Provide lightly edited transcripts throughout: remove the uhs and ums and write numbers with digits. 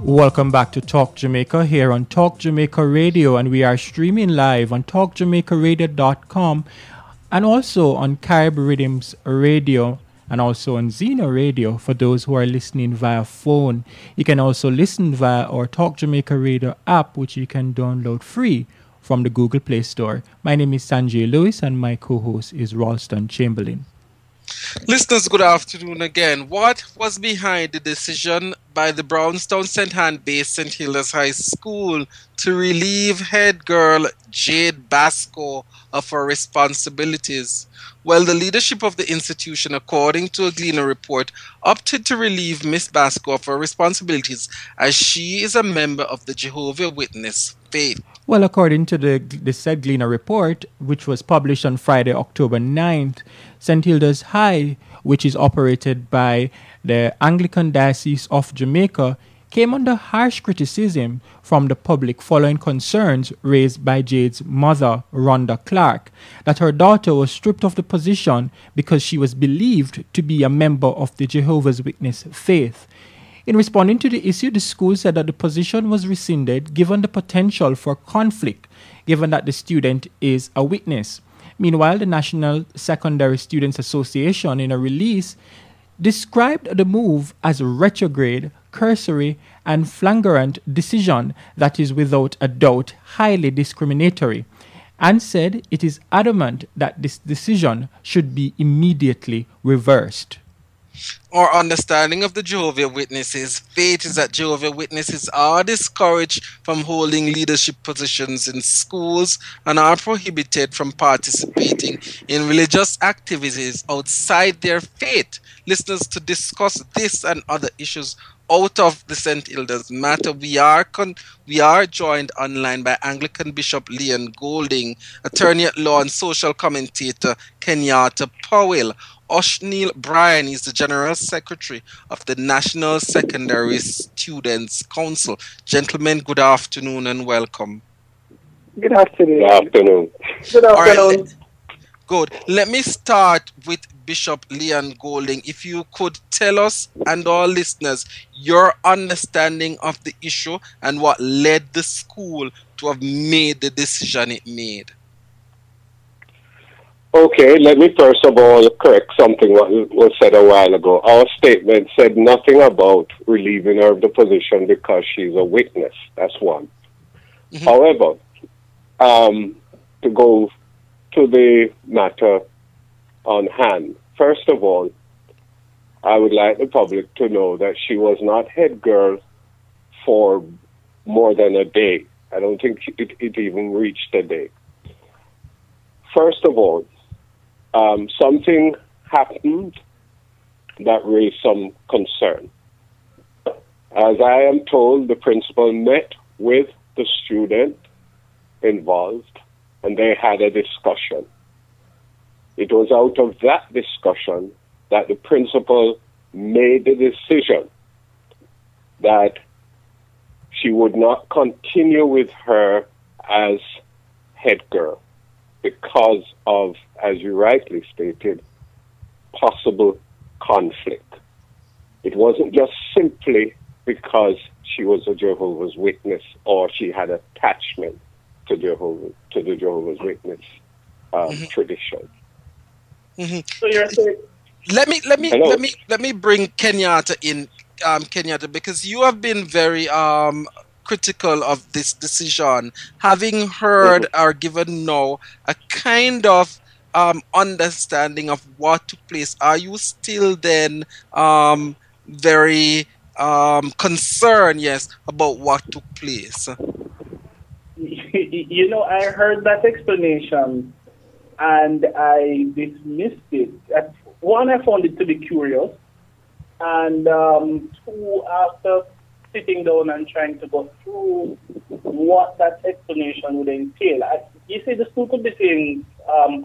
Welcome back to Talk Jamaica here on Talk Jamaica Radio, and we are streaming live on talkjamaicaradio.com and also on Carib Rhythms Radio and also on Zeno Radio for those who are listening via phone. You can also listen via our Talk Jamaica Radio app, which you can download free from the Google Play Store. My name is Sanjay Lewis and my co-host is Ralston Chamberlain. Listeners, good afternoon again. What was behind the decision by the Brownstown St. Anne-based St. Hilda's High School to relieve head girl Jade Basco of her responsibilities? Well, the leadership of the institution, according to a Gleaner report, opted to relieve Miss Basco of her responsibilities as she is a member of the Jehovah's Witness faith. Well, according to the said Gleaner report, which was published on Friday, October 9th, St. Hilda's High, which is operated by the Anglican Diocese of Jamaica, came under harsh criticism from the public following concerns raised by Jade's mother, Rhonda Clark, that her daughter was stripped of the position because she was believed to be a member of the Jehovah's Witness faith. In responding to the issue, the school said that the position was rescinded given the potential for conflict, given that the student is a witness. Meanwhile, the National Secondary Students Association, in a release, described the move as retrograde, cursory, and flagrant decision that is without a doubt highly discriminatory, and said it is adamant that this decision should be immediately reversed. Our understanding of the Jehovah's Witnesses faith is that Jehovah's Witnesses are discouraged from holding leadership positions in schools and are prohibited from participating in religious activities outside their faith. Listeners, to discuss this and other issues out of the St. Hilda's matter, we are joined online by Anglican Bishop Leon Golding, attorney at law and social commentator Kenyatta Powerll. Oshnel Bryan is the General Secretary of the National Secondary Students Council. Gentlemen, good afternoon and welcome. Good afternoon. Good afternoon. Good afternoon. Right, good. Let me start with Bishop Leon Golding. If you could tell us and our listeners your understanding of the issue and what led the school to have made the decision it made. Okay, let me first of all correct something what was said a while ago. Our statement said nothing about relieving her of the position because she's a witness. That's one. Mm-hmm. However, to go to the matter on hand, first of all, I would like the public to know that she was not head girl for more than a day. I don't think it even reached a day. First of all, something happened that raised some concern. As I am told, the principal met with the student involved and they had a discussion. It was out of that discussion that the principal made the decision that she would not continue with her as head girl, because of, as you rightly stated, possible conflict. It wasn't just simply because she was a Jehovah's Witness or she had attachment to the Jehovah's Witness tradition. Mm-hmm. So you're saying, let me bring Kenyatta in, Kenyatta, because you have been very critical of this decision, having heard or given now a kind of understanding of what took place. Are you still then very concerned, yes, about what took place? you know, I heard that explanation and I dismissed it. One, I found it to be curious, and two, after sitting down and trying to go through what that explanation would entail. You see, the school could be saying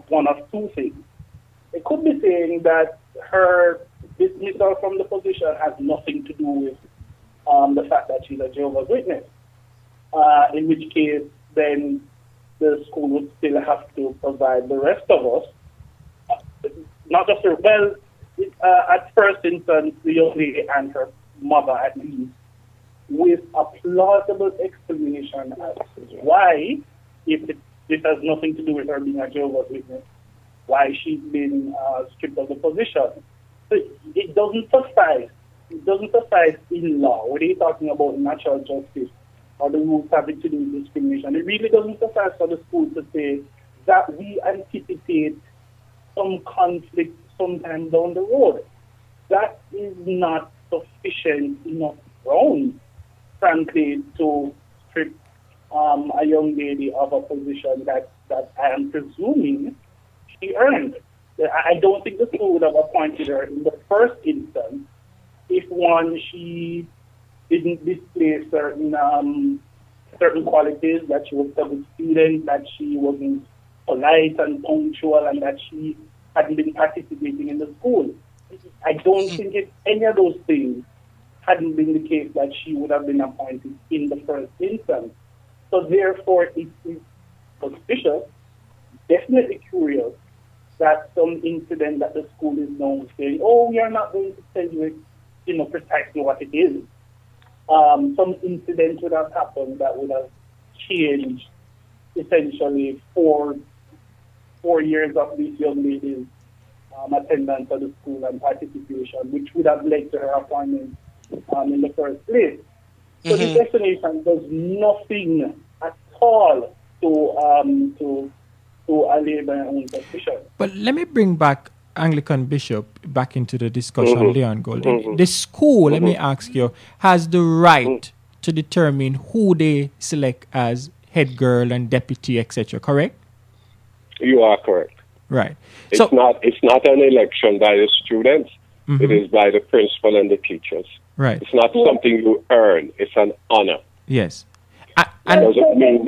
one of two things. It could be saying that her dismissal from the position has nothing to do with the fact that she's a Jehovah's Witness, in which case then the school would still have to provide the rest of us, not just her, well, at first instance, the young lady and her mother at least, with plausible explanation as to why, if this has nothing to do with her being a Jehovah's Witness, why she's been stripped of the position. So it doesn't suffice. It doesn't suffice in law. Whether you're talking about natural justice or the rules having to do with discrimination, it really doesn't suffice for the school to say that we anticipate some conflict sometime down the road. That is not sufficient enough ground, frankly, to strip a young lady of a position that I am presuming she earned. I don't think the school would have appointed her in the first instance if, one, she didn't display certain qualities, that she was a good student, that she wasn't polite and punctual, and that she hadn't been participating in the school. I don't think if any of those things hadn't been the case, that she would have been appointed in the first instance. So therefore, it is suspicious, definitely curious, that some incident that the school is now saying, oh, we are not going to tell you, precisely what it is. Some incident would have happened that would have changed essentially 4 years of this young lady's attendance at the school and participation, which would have led to her appointment in the first place. So this explanation does nothing at all to allay my own suspicion. But let me bring back Anglican Bishop back into the discussion, Leon Golding. The school, let me ask you, has the right to determine who they select as head girl and deputy, etc., correct? You are correct. Right. It's not an election by the students. It is by the principal and the teachers. Right. It's not something you earn. It's an honor. Yes. It doesn't mean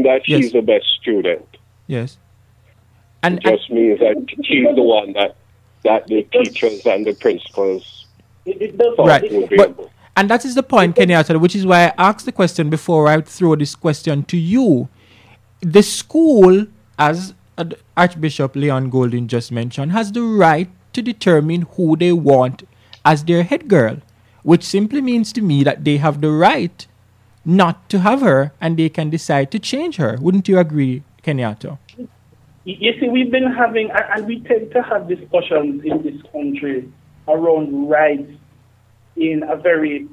that she's the best student. Yes. It just means that she's the one that the teachers and the principals would be able. And that is the point, Kenyatta, which is why I asked the question before I throw this question to you. The school, as Archbishop Leon Golding just mentioned, has the right to determine who they want as their head girl, which simply means to me that they have the right not to have her and they can decide to change her. Wouldn't you agree, Kenyatta? You see, we've been having, and we tend to have discussions in this country around rights in a very,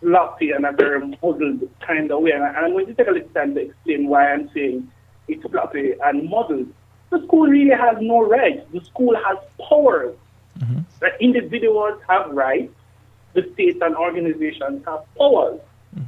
sloppy and a very muddled kind of way. And I'm going to take a little time to explain why I'm saying it's sloppy and muddled. The school really has no rights. The school has powers. The individuals have rights. The states and organizations have powers.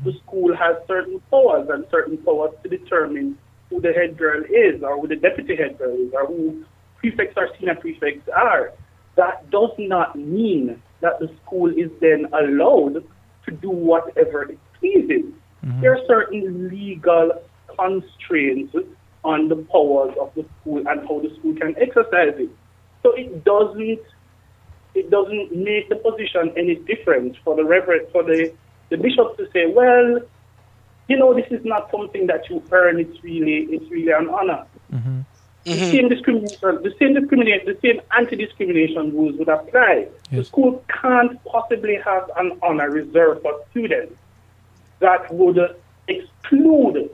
The school has certain powers and certain powers to determine who the head girl is or who the deputy head girl is or who prefects or senior prefects are. That does not mean that the school is then allowed to do whatever it pleases. There are certain legal constraints on the powers of the school and how the school can exercise it. So it doesn't make the position any different for the bishop to say, well, this is not something that you earn. It's really an honor. The same the same anti-discrimination rules would apply. Yes. The school can't possibly have an honor reserved for students that would exclude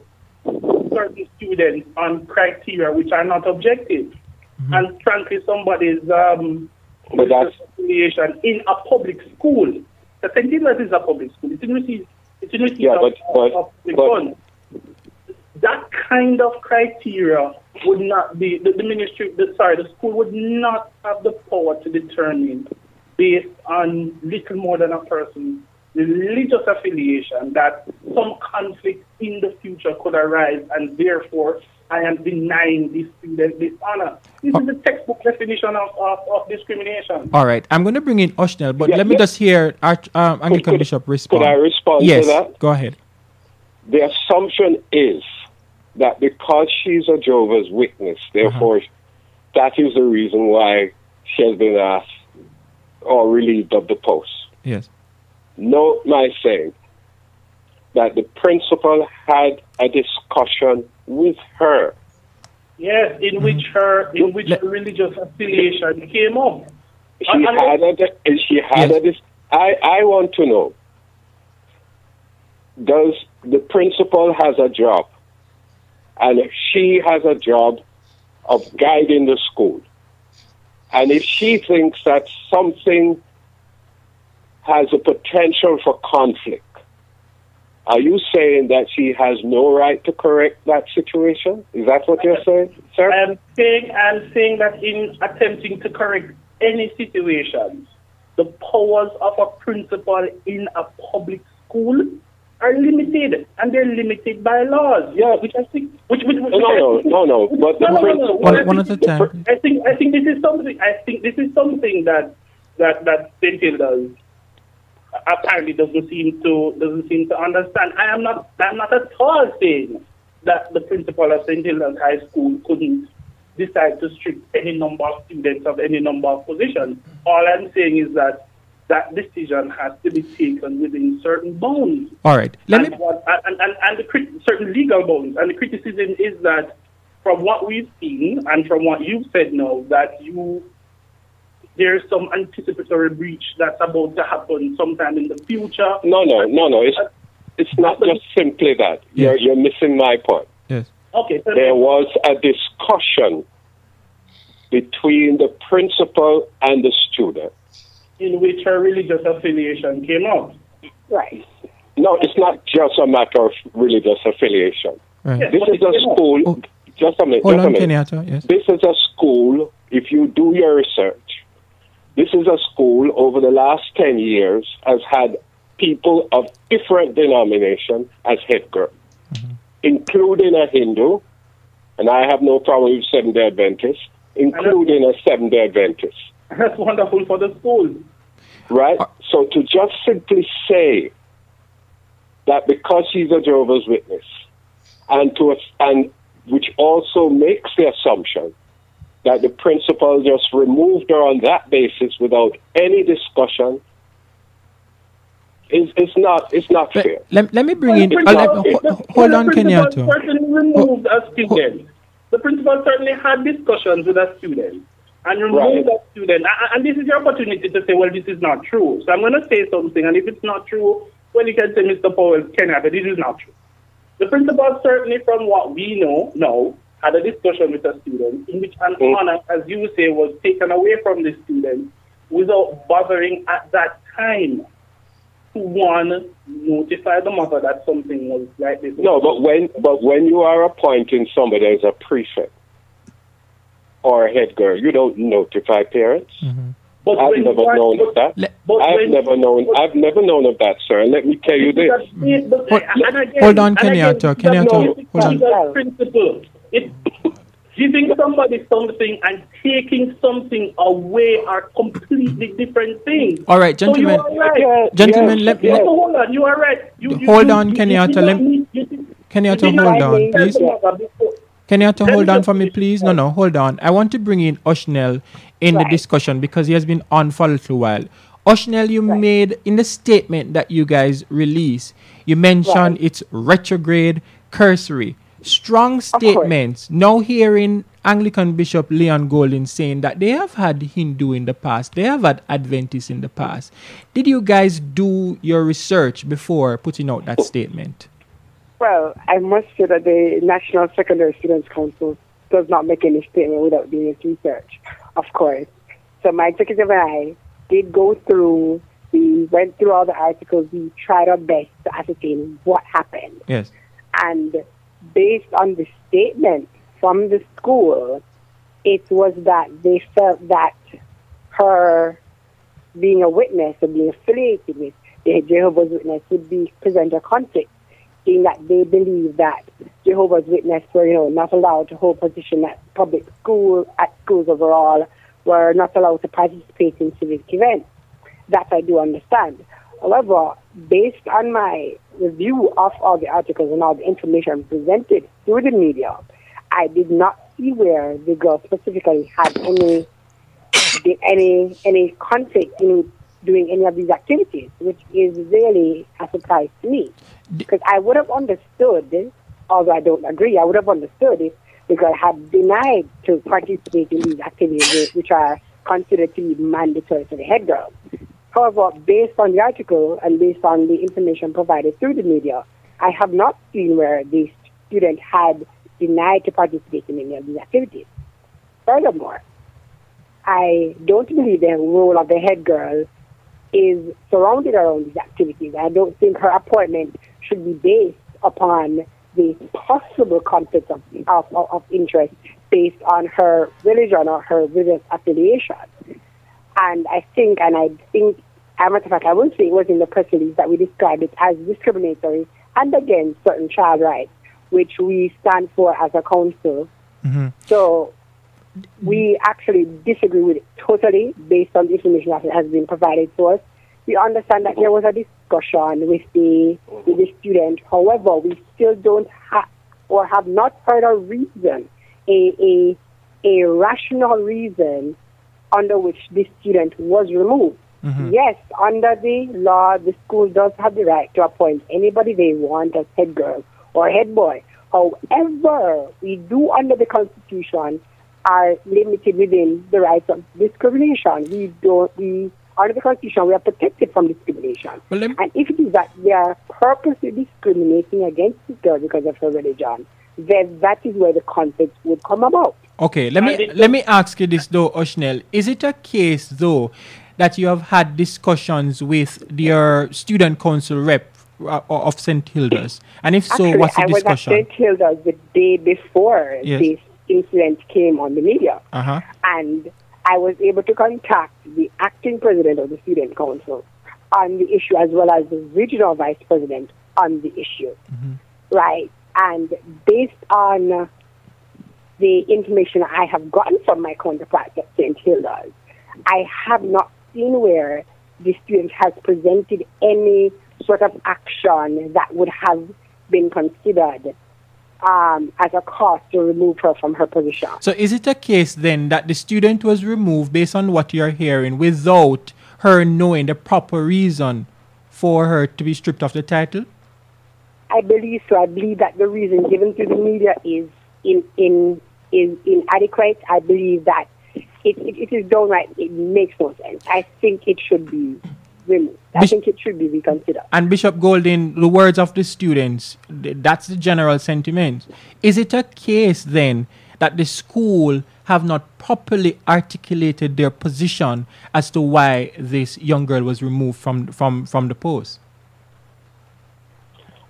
certain students on criteria which are not objective. And frankly, somebody's affiliation in a public school. The St. Hilda's is a public school. It's in receipt of funds. That kind of criteria would not be the school would not have the power to determine based on little more than a person's religious affiliation that some conflict in the future could arise and therefore I am denying this student this honor. This is the textbook definition of discrimination. All right. I'm going to bring in Oshnel, but let me just hear Anglican Bishop respond. Could I respond to that? Go ahead. The assumption is that because she's a Jehovah's Witness, therefore that is the reason why she has been asked or relieved of the post. Yes. Note my saying that the principal had a discussion with her. Yes, in which her religious affiliation came up. I want to know, the principal has a job, and she has a job of guiding the school. And if she thinks that something has a potential for conflict, are you saying that she has no right to correct that situation? Is that what you're saying, sir? I'm saying that in attempting to correct any situation, the powers of a principal in a public school are limited, and they're limited by laws. Yeah, which I think, no. But the principal, one at a time. I think this is something. that St. Hilda's apparently doesn't seem to understand. I'm not at all saying that the principal of St. Hilda's High School couldn't decide to strip any number of students of any number of positions. All I'm saying is that decision has to be taken within certain bounds. All right. And certain legal bounds. And the criticism is that from what we've seen and from what you've said now, that there's some anticipatory breach that's about to happen sometime in the future. No. It's not just simply that. Yes. You're missing my point. Yes. Okay. So there was a discussion between the principal and the student, in which her religious affiliation came out. Right. No, it's not just a matter of religious affiliation. Right. Yes, This is a school. Oh. Just a minute. Hold just a on, minute. Kenyatta. Yes. This is a school. If you do your research, this is a school over the last 10 years has had people of different denomination as head girl, including a Hindu, and I have no problem with Seventh-day Adventist, including a Seventh-day Adventist. That's wonderful for the school. Right? So to just simply say that because she's a Jehovah's Witness, and which also makes the assumption that the principal just removed her on that basis without any discussion, is not fair. Let me bring in. Hold on, Kenyatta. The principal certainly removed a student. The principal certainly had discussions with a student and removed that student. And this is your opportunity to say, well, this is not true. So I'm going to say something, and if it's not true, well, you can say, Mr. Powerll, Kenyatta, this is not true. The principal certainly, from what we know, had a discussion with a student in which an honor, as you say, was taken away from the student without bothering at that time to notify the mother that something was like this. No, but when you are appointing somebody as a prefect or a head girl, you don't notify parents. Mm-hmm. But I've never known of that. I've never known of that, sir. And let me tell you this. Hold on, Kenyatta. Hold on. Principle. It's giving somebody something and taking something away are completely different things. All right, gentlemen. So you are right. Gentlemen, let me. Hold on, you are right. Hold on, Kenyatta. Kenyatta, hold on, please. Kenyatta, hold on for me, please. No, hold on. I want to bring in Oshnel in the discussion because he has been on for a little while. Oshnel, you made in the statement that you guys released, you mentioned it's retrograde, cursory. Strong statements. Now hearing Anglican Bishop Leon Golden saying that they have had Hindu in the past, they have had Adventists in the past. Did you guys do your research before putting out that statement? Well, I must say that the National Secondary Students Council does not make any statement without doing its research, of course. So my executive and I did go through, we went through all the articles, we tried our best to ascertain what happened. Yes. And based on the statement from the school, it was that they felt that her being a witness or being affiliated with the Jehovah's Witness would present a conflict, being that they believe that Jehovah's Witness were, not allowed to hold position at public school, at schools overall, were not allowed to participate in civic events. That I do understand. However, based on my review of all the articles and all the information presented through the media, I did not see where the girl specifically had any conflict in doing any of these activities, which is really a surprise to me. Because I would have understood, although I don't agree, I would have understood if the girl had denied to participate in these activities, which are considered to be mandatory for the head girl. However, based on the article and based on the information provided through the media, I have not seen where the student had denied to participate in any of these activities. Furthermore, I don't believe the role of the head girl is surrounded around these activities. I don't think her appointment should be based upon the possible conflict of interest based on her religion or her religious affiliation. And I think, as a matter of fact, I will say it was in the press release that we described it as discriminatory and against certain child rights, which we stand for as a council. Mm-hmm. So we actually disagree with it totally based on the information that has been provided to us. We understand that there was a discussion with the student. However, we still don't have or have not heard a reason, a rational reason under which this student was removed. Mm-hmm. Yes, under the law, the school does have the right to appoint anybody they want as head girl or head boy. However, we do under the Constitution are limited within the rights of discrimination. Under the Constitution, we are protected from discrimination. Well, and if it is that they are purposely discriminating against this girl because of her religion, then that is where the conflict would come about. Okay, let me ask you this though, Oshnel. Is it a case though that you have had discussions with your student council rep of St. Hilda's? And if so, what's the discussion? I was at St. Hilda's the day before this incident came on the media. Uh-huh. And I was able to contact the acting president of the student council on the issue, as well as the regional vice president on the issue. Mm-hmm. Right. And based on the information I have gotten from my counterparts at St. Hilda's, I have not seen where the student has presented any sort of action that would have been considered as a cause to remove her from her position. So is it a case then that the student was removed based on what you're hearing without her knowing the proper reason for her to be stripped of the title? I believe so. I believe that the reason given to the media is inadequate. I believe that it is downright, it makes no sense. I think it should be removed. I think it should be reconsidered. And Bishop Golding, the words of the students, that's the general sentiment. Is it a case then that the school have not properly articulated their position as to why this young girl was removed from the post?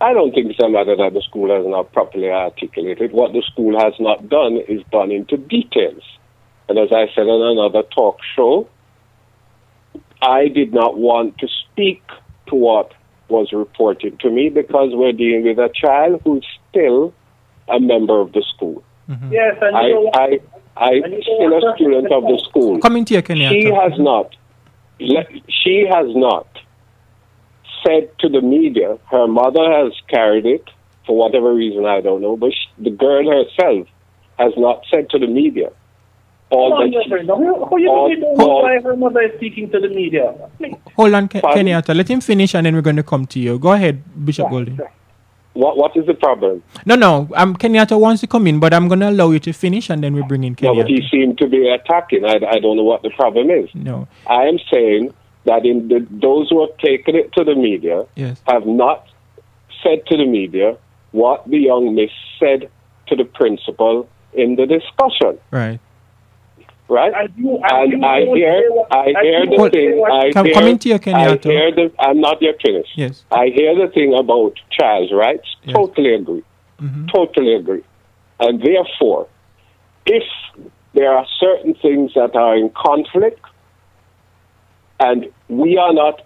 I don't think it's a matter that the school has not properly articulated. What the school has not done is gone into details. And as I said on another talk show, I did not want to speak to what was reported to me because we're dealing with a child who's still a member of the school. Mm-hmm. Yes, and I'm still a student of the school. Coming to you, Kenyatta. She has not said to the media, her mother has carried it for whatever reason, I don't know, but the girl herself has not said to the media. How you don't know why her mother is speaking to the media? Hold on, Kenyatta. Let him finish and then we're going to come to you. Go ahead, Bishop Golding. What is the problem? No. Kenyatta wants to come in, but I'm going to allow you to finish and then we bring in Kenyatta. No, but he seemed to be attacking. I don't know what the problem is. No. I am saying that those who have taken it to the media have not said to the media what the young miss said to the principal in the discussion. Right. Right? I hear the thing. Come into your Kenyatta. I'm not yet finished. Yes. I hear the thing about child's rights. Yes. Totally agree. Mm-hmm. Totally agree. And therefore, if there are certain things that are in conflict, and we are not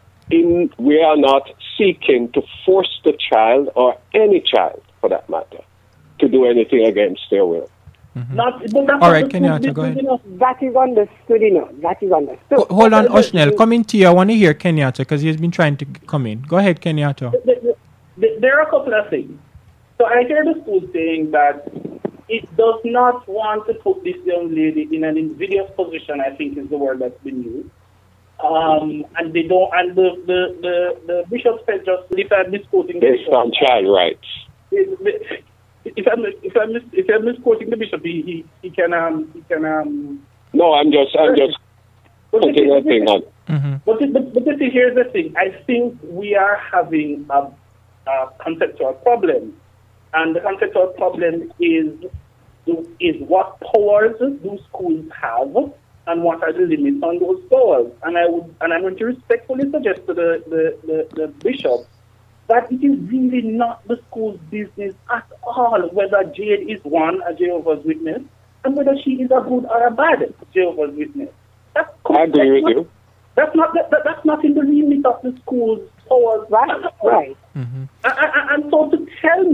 seeking to force the child or any child, for that matter, to do anything against their will. Mm-hmm. All right, Kenyatta, go ahead. That is understood, That is understood. Hold on, Oshnel. Coming to you. I want to hear Kenyatta because he's been trying to come in. Go ahead, Kenyatta. There are a couple of things. So I hear the school saying that it does not want to put this young lady in an invidious position, I think is the word that's been used. And they don't, and the bishop said just, if I'm misquoting the bishop. Based on child rights. If I'm misquoting the bishop, he can. No, I'm just putting a thing on. But you see, here's the thing. I think we are having a conceptual problem. And the conceptual problem is what powers do schools have and what are the limits on those powers. And I'm going to respectfully suggest to the bishop that it is really not the school's business at all whether Jade is a Jehovah's Witness and whether she is a good or a bad Jehovah's Witness. I agree with you. That's not in the remit of the school's powers. Right. Mm-hmm. And so to tell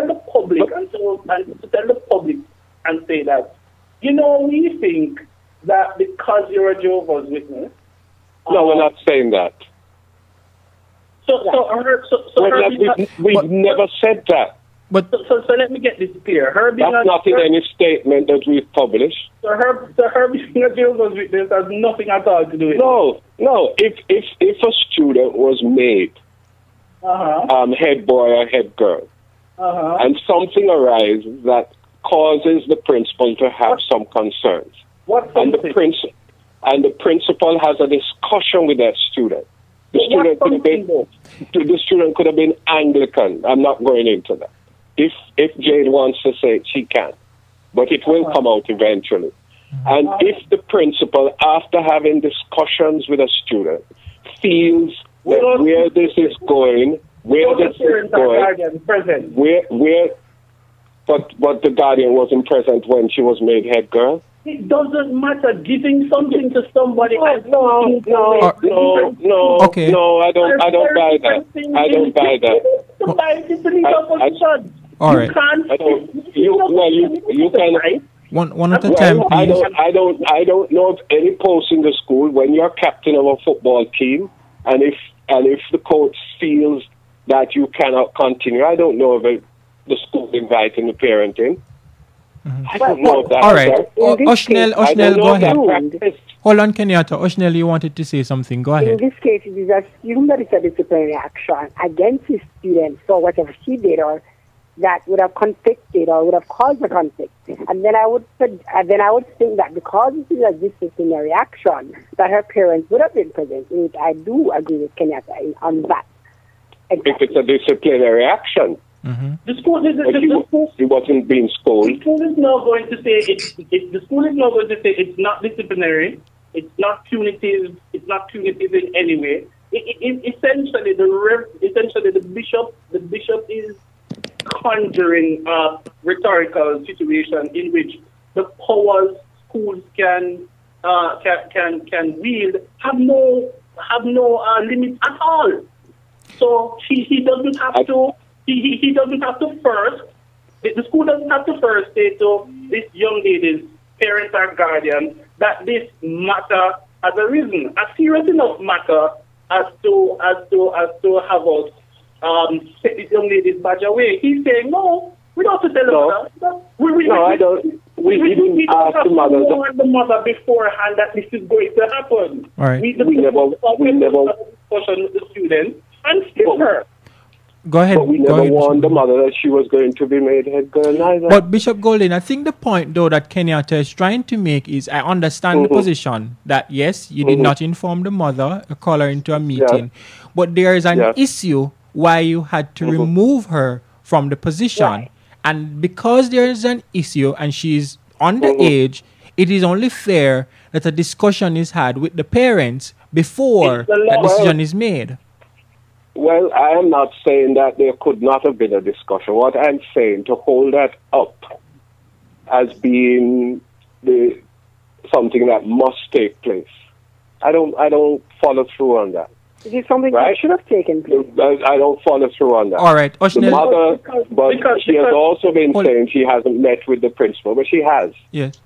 the public and say that, we think that because you're a Jehovah's Witness. No, we're not saying that. We've never said that. But so let me get this clear. That's not in any statement that we've published. So her being a Jehovah's Witness has nothing at all to do with it. No. If a student was made head boy or head girl, and something arises that causes the principal to have some concerns, and the principal has a discussion with that student. The student could have been Anglican. I'm not going into that. If Jade wants to say it, she can. But it will come out eventually. And if the principal, after having discussions with a student, feels that where this is going, but the guardian wasn't present when she was made head girl. It doesn't matter. Giving something to somebody. No. Okay. No, I don't buy that. I don't buy that. All right. You can. One at a time, please. I don't know of any post in the school when you're captain of a football team, and if the coach feels that you cannot continue, I don't know of the school inviting the parent in. I don't know if that's all right. Oshnel, go ahead. Hold on, Kenyatta. Oshnel, you wanted to say something. Go ahead. In this case, it is assumed that it's a disciplinary action against his student for whatever she did or that would have conflicted or would have caused a conflict. And then I would think that because this is a disciplinary action, that her parents would have been present. Which I do agree with Kenyatta on that. Exactly. If it's a disciplinary action. Mm-hmm. The school he wasn't being scolded. The school is now going to say it's not disciplinary, it's not punitive, in any way. Essentially, the bishop is conjuring a rhetorical situation in which the powers schools can wield have no limits at all. So he doesn't have to. He doesn't have to first. The school doesn't have to first say to this young lady's parents or guardian that this matter has arisen, a serious enough matter as to have us take this young lady's badge away. He's saying no. We don't have to tell the mother. I don't. We didn't ask the mother. Warn the mother beforehand that this is going to happen. All right. We never discussion with the student and still her. Go ahead. But we never warned the mother that she was going to be made head girl either. But Bishop Golden, I think the point though that Kenyatta is trying to make is I understand the position that yes, you did not inform the mother, call her into a meeting, but there is an issue why you had to remove her from the position. Right. And because there is an issue and she's underage, it is only fair that a discussion is had with the parents before that decision is made. Well, I am not saying that there could not have been a discussion. What I'm saying, to hold that up as being something that must take place, I don't follow through on that. It is something that should have taken place. I don't follow through on that. All right, Oshnel. The mother, she has also been saying she hasn't met with the principal, but she has. Yes.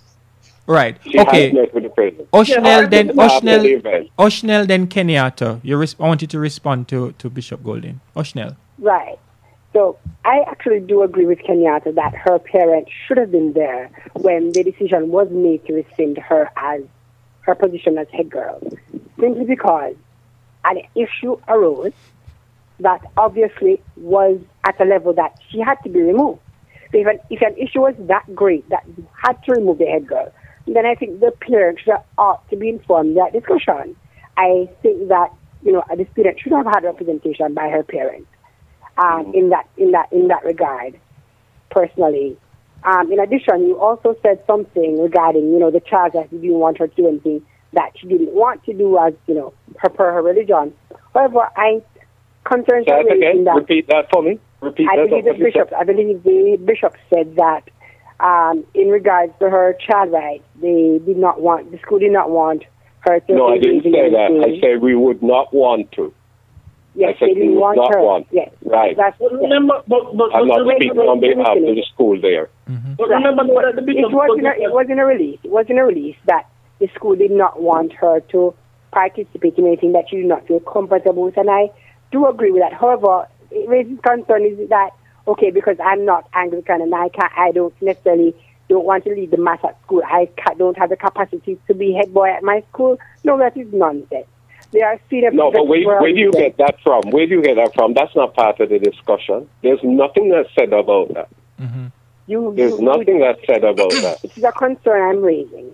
Right. She has met with the principal. Oshnel, then Kenyatta. I want you to respond to Bishop Golden. Oshnel. Right. So I actually do agree with Kenyatta that her parents should have been there when the decision was made to rescind her as her position as head girl. Simply because an issue arose that obviously was at a level that she had to be removed. So if an issue was that great that you had to remove the head girl, then I think the parents ought to be informed of that discussion. I think that, the student should have had representation by her parents in that regard, personally. In addition, you also said something regarding, the child that you didn't want her to do anything that she didn't want to do as, her religion. However, concerns are raising that. Repeat that for me. I believe the bishop said that in regards to her child rights, the school did not want her to. No, I didn't say that. I said we would not want to. Yes, I said they didn't want her. Yes, right. That's remember, but I'm not speaking on behalf of the school there. Mm-hmm. But remember that the bishop it was in a release. It was in a release that the school did not want her to participate in anything that she did not feel comfortable with, and I do agree with that. However, it raises concern is that, okay, because I'm not Anglican and I don't want to lead the mass at school. Don't have the capacity to be head boy at my school. No, that is nonsense. There are no, but where do you get that from? Where do you get that from? That's not part of the discussion. There's nothing that's said about that. Mm-hmm. There's nothing that's said about that. It's a concern I'm raising.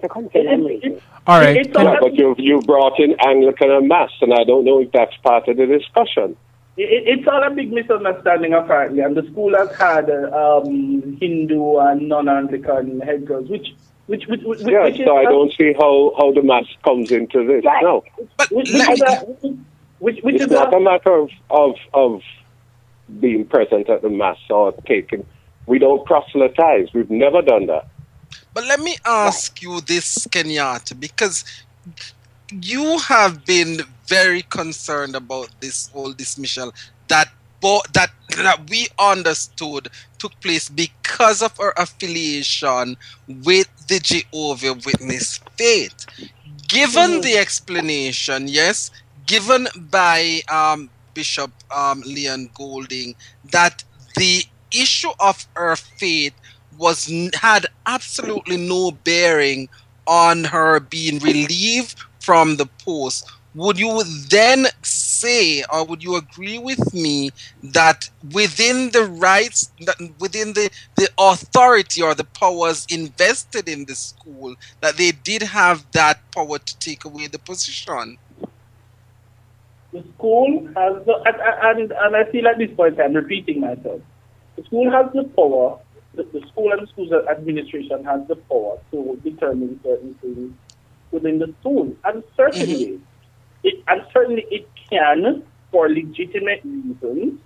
All right. But you brought in Anglican and Mass, and I don't know if that's part of the discussion. It's all a big misunderstanding, apparently, and the school has had Hindu and non-Anglican head girls, which so I don't see how the Mass comes into this. Right. No, it's not a matter of being present at the Mass or taking. We don't proselytize. We've never done that. But let me ask you this, Kenyatta, because you have been very concerned about this whole dismissal that we understood took place because of her affiliation with the Jehovah Witness faith. Given the explanation, yes, given by Bishop Leon Golding, that the issue of her faith had absolutely no bearing on her being relieved from the post, would you then say, or would you agree with me, that within the rights, within the authority or the powers invested in the school, that they did have that power to take away the position? The school has and I feel at this point I'm repeating myself. The school has the power, the school and the school's administration has the power to determine certain things within the school. And certainly, it can, for legitimate reasons.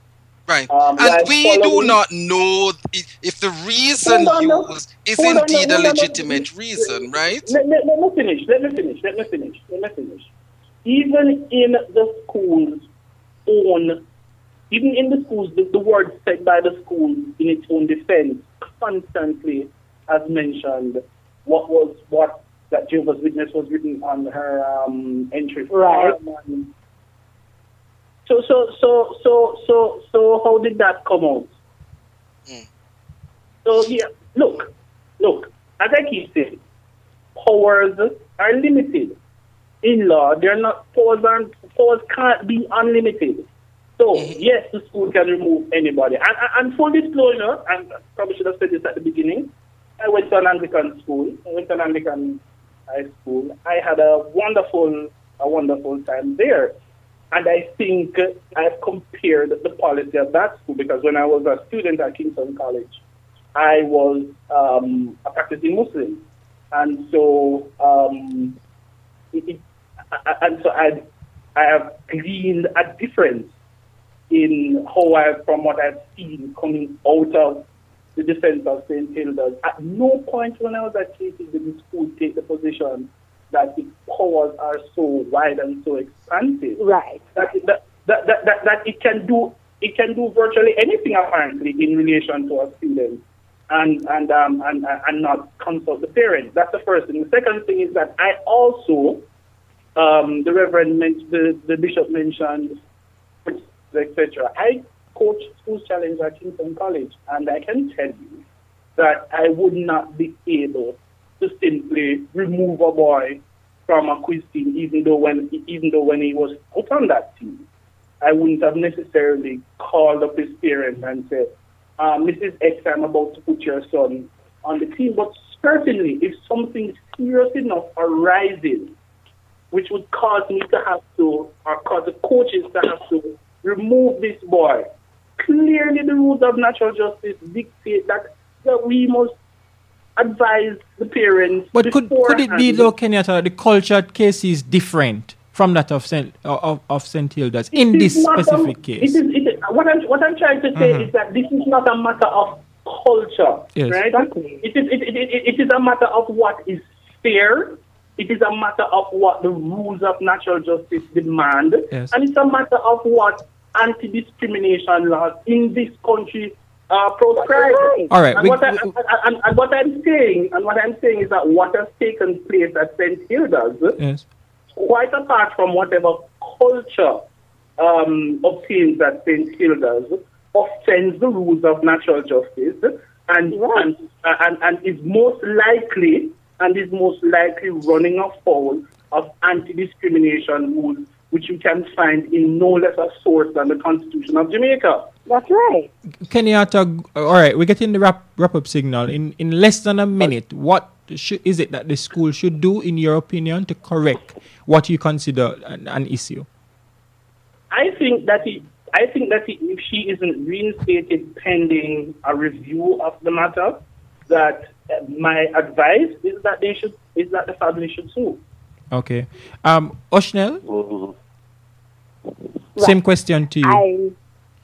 Right. And we do not know if the reason used is indeed a legitimate reason, right? Let me finish. Even in the school's own, the word said by the school in its own defense constantly has mentioned what that Jehovah's Witness was written on her entry form. Right. So how did that come out? So yeah, look, as I keep saying, powers are limited. In law, they're not powers can't be unlimited. So yes, the school can remove anybody. And full disclosure, and I probably should have said this at the beginning, I went to an Anglican school. I went to an Anglican high school. I had a wonderful time there. And I think I've compared the policy of that school, because when I was a student at Kingston College, I was a practicing Muslim. And so I have gleaned a difference in from what I've seen coming out of the defense of St. Hilda's. At no point when I was at KC did the school take the position that its powers are so wide and so expansive. Right. That it can do virtually anything apparently in relation to a student and not consult the parents. That's the first thing. The second thing is that I also the Reverend the Bishop mentioned, etc. I coach Schools Challenge at Kingston College, and I can tell you that I would not be able to simply remove a boy from a quiz team, even though when he was put on that team, I wouldn't have necessarily called up his parents and said, Mrs. X, I'm about to put your son on the team. But certainly, if something serious enough arising, which would cause me to have to, or cause the coaches to have to remove this boy. Clearly, the rules of natural justice dictate that we must advise the parents. But could it be, though, Kenyatta, the culture at case is different from that of St. Hilda's in this specific case? What I'm trying to say is that this is not a matter of culture, yes. right? Exactly. It is a matter of what is fair. It is a matter of what the rules of natural justice demand, yes. And it's a matter of what anti-discrimination laws in this country proscribe. All right. And what I'm saying is that what has taken place at St. Hilda's, yes. quite apart from whatever culture obtains at St. Hilda's, offends the rules of natural justice and is most likely running afoul of anti-discrimination rules, which you can find in no less a source than the Constitution of Jamaica. That's right. Kenyatta, all right, we're getting the wrap-up signal. In less than a minute, what is it that the school should do, in your opinion, to correct what you consider an issue? I think that if she isn't reinstated pending a review of the matter, that my advice is that the family should sue. Okay. Oshnel? Same question to you.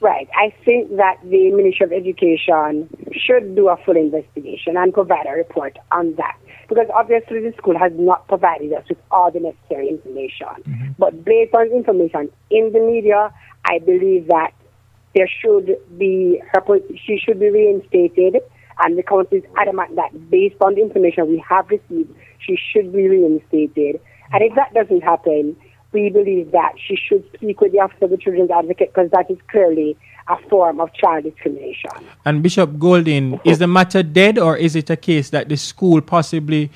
I think that the Ministry of Education should do a full investigation and provide a report on that. Because obviously the school has not provided us with all the necessary information. Mm-hmm. But based on information in the media, I believe that she should be reinstated, and the council is adamant that based on the information we have received, she should be reinstated. And if that doesn't happen, we believe that she should speak with the Office of the Children's Advocate, because that is clearly a form of child discrimination. And Bishop Golding, is the matter dead, or is it a case that the school possibly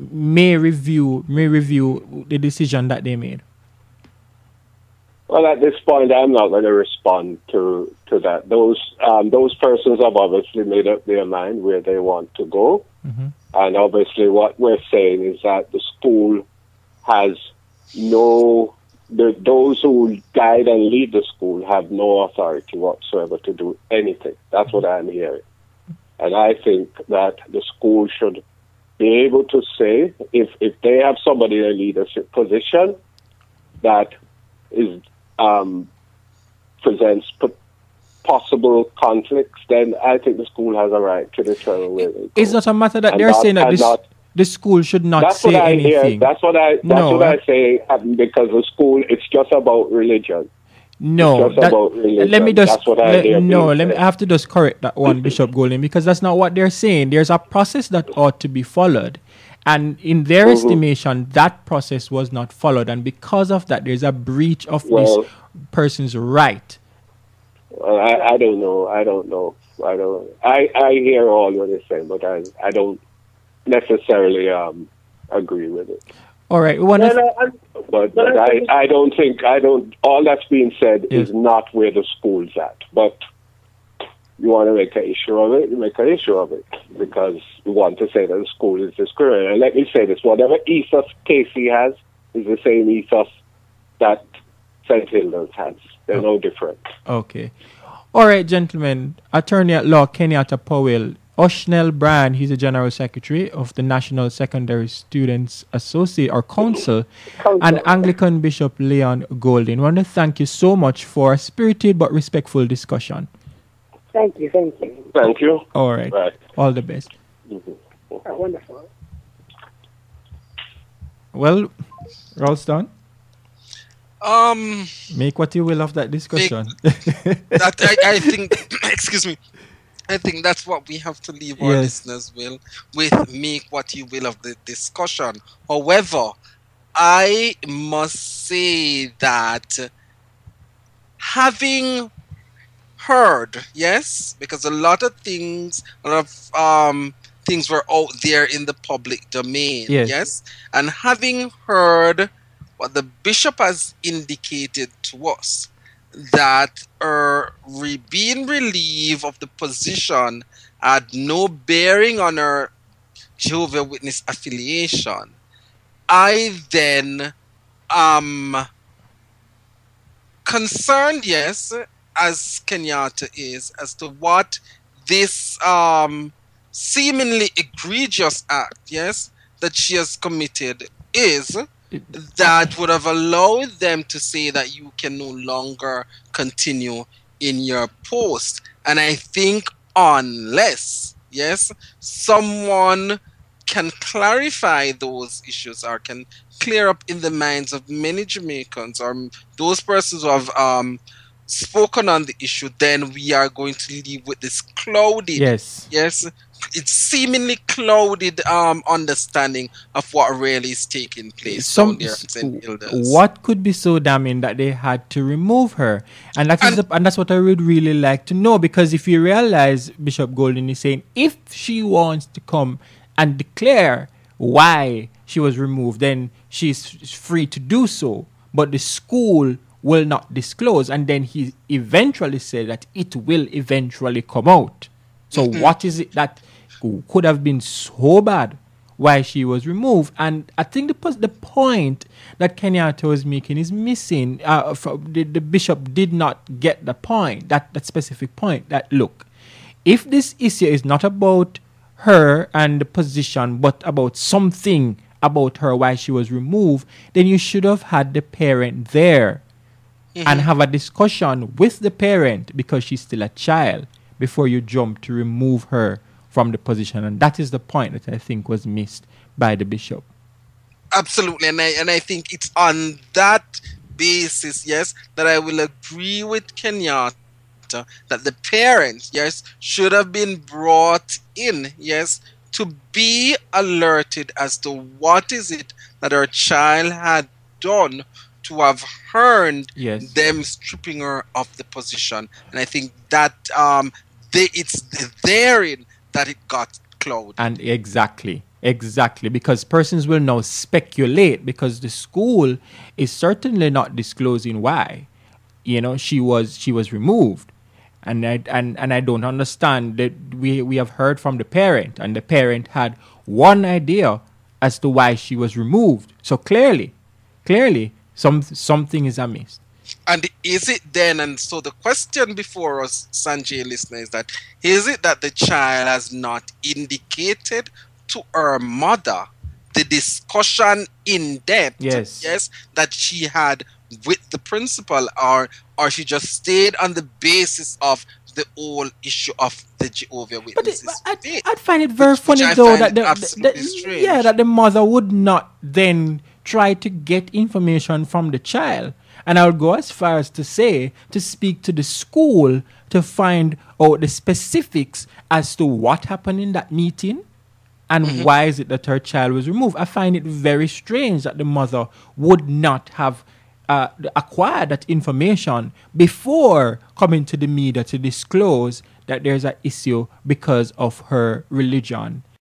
may review the decision that they made? Well, at this point, I'm not going to respond to that. Those persons have obviously made up their mind where they want to go. Mm-hmm. And obviously what we're saying is that the school has those who guide and lead the school have no authority whatsoever to do anything. That's what I'm hearing. And I think that the school should be able to say, if they have somebody in a leadership position that is presents possible conflicts, then I think the school has a right to determine where they go. It's not a matter that they're saying that the school should not say anything. That's what I say, because the school, it's just about religion. No, I have to just correct that one, Bishop Golding, because that's not what they're saying. There's a process that ought to be followed. And in their estimation, that process was not followed. And because of that, there's a breach of this person's right. Well, I don't know. I hear all what you're saying, but I don't necessarily agree with it. All right. But I don't. All that's being said is not where the school's at. But you want to make an issue of it, you make an issue of it, because you want to say that the school is discriminating. And let me say this: whatever ethos Casey has is the same ethos that St. Hilda's has. They're no different. Okay. All right, gentlemen. Attorney at Law Kenyatta Powerll. Oshnel Bryan, he's the General Secretary of the National Secondary Students Council, and Anglican Bishop Leon Golding. I want to thank you so much for a spirited but respectful discussion. Thank you. Thank you. All right. Bye. All the best. Mm-hmm. Oh, wonderful. Well, Ralston? Make what you will of that discussion. I think, excuse me, I think that's what we have to leave our listeners with make what you will of the discussion. However, I must say that having heard, because a lot of things were out there in the public domain, and having heard what the bishop has indicated to us, that being relieved of the position had no bearing on her Jehovah's Witness affiliation, I then concerned, yes, as Kenyatta is, as to what this seemingly egregious act, yes, that she has committed is, that would have allowed them to say that you can no longer continue in your post. And I think unless, yes, someone can clarify those issues or can clear up in the minds of many Jamaicans or those persons who have spoken on the issue, then we are going to leave with this clouded, yes, it's seemingly clouded understanding of what really is taking place down there at St. Hilda's. What could be so damning that they had to remove her? And that's what I would really like to know, because if you realize Bishop Golden is saying if she wants to come and declare why she was removed, then she's free to do so, but the school will not disclose. And then he eventually said that it will eventually come out. So what is it that could have been so bad why she was removed? And I think the point that Kenyatta was making is missing. The bishop did not get the point, that specific point, that look, if this issue is not about her and the position, but about something about her why she was removed, then you should have had the parent there and have a discussion with the parent, because she's still a child, before you jump to remove her from the position. And that is the point that I think was missed by the bishop. Absolutely. And I think it's on that basis, yes, that I will agree with Kenyatta that the parents, yes, should have been brought in, yes, to be alerted as to what is it that our child had done to have earned them stripping her of the position. And I think that it's therein that it got clouded. And exactly, because persons will now speculate, because the school is certainly not disclosing why, she was removed. And I don't understand that we have heard from the parent, and the parent had one idea as to why she was removed. So clearly, something is amiss. And is it then, and so the question before us, Sanjay listener, is that, is it that the child has not indicated to her mother the discussion in depth, yes, that she had with the principal, or she just stayed on the basis of the whole issue of the Jehovah's Witnesses? I'd find it very funny though that the mother would not then try to get information from the child. And I would go as far as to say, to speak to the school to find out the specifics as to what happened in that meeting and why is it that her child was removed. I find it very strange that the mother would not have acquired that information before coming to the media to disclose that there's an issue because of her religion.